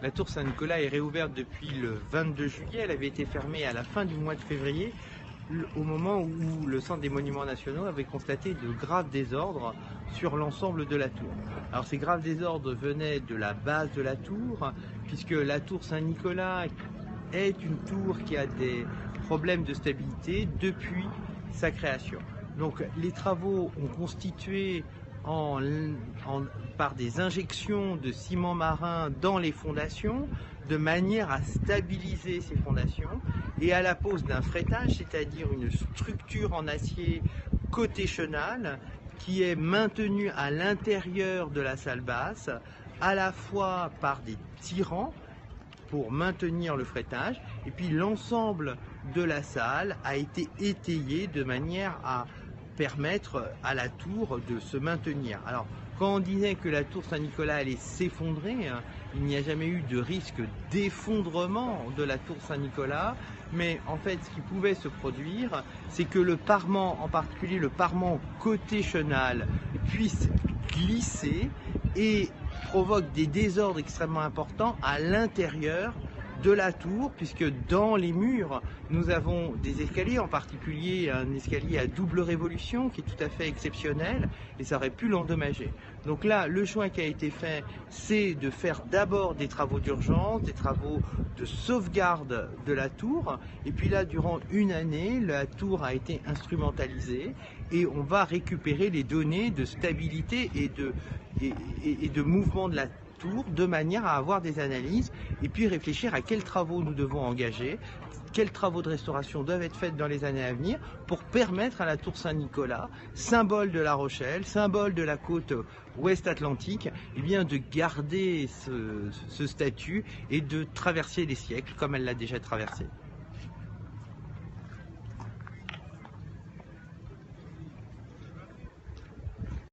La tour Saint-Nicolas est réouverte depuis le 22 juillet. Elle avait été fermée à la fin du mois de février, au moment où le Centre des Monuments Nationaux avait constaté de graves désordres sur l'ensemble de la tour. Alors ces graves désordres venaient de la base de la tour, puisque la tour Saint-Nicolas est une tour qui a des problèmes de stabilité depuis sa création. Donc les travaux ont constitué par des injections de ciment marin dans les fondations, de manière à stabiliser ces fondations, et à la pose d'un freitage, c'est-à-dire une structure en acier côté chenal, qui est maintenue à l'intérieur de la salle basse, à la fois par des tirants pour maintenir le freitage, et puis l'ensemble de la salle a été étayé de manière à permettre à la tour de se maintenir. Alors, quand on disait que la tour Saint-Nicolas allait s'effondrer, il n'y a jamais eu de risque d'effondrement de la tour Saint-Nicolas, mais en fait, ce qui pouvait se produire, c'est que le parement, en particulier le parement côté chenal, puisse glisser et provoque des désordres extrêmement importants à l'intérieur de la tour, puisque dans les murs, nous avons des escaliers, en particulier un escalier à double révolution qui est tout à fait exceptionnel, et ça aurait pu l'endommager. Donc là, le choix qui a été fait, c'est de faire d'abord des travaux d'urgence, des travaux de sauvegarde de la tour, et puis là, durant une année, la tour a été instrumentalisée, et on va récupérer les données de stabilité et de mouvement de la tour, de manière à avoir des analyses et puis réfléchir à quels travaux nous devons engager, quels travaux de restauration doivent être faits dans les années à venir pour permettre à la tour Saint-Nicolas, symbole de La Rochelle, symbole de la côte ouest atlantique, eh bien de garder ce statut et de traverser les siècles comme elle l'a déjà traversé.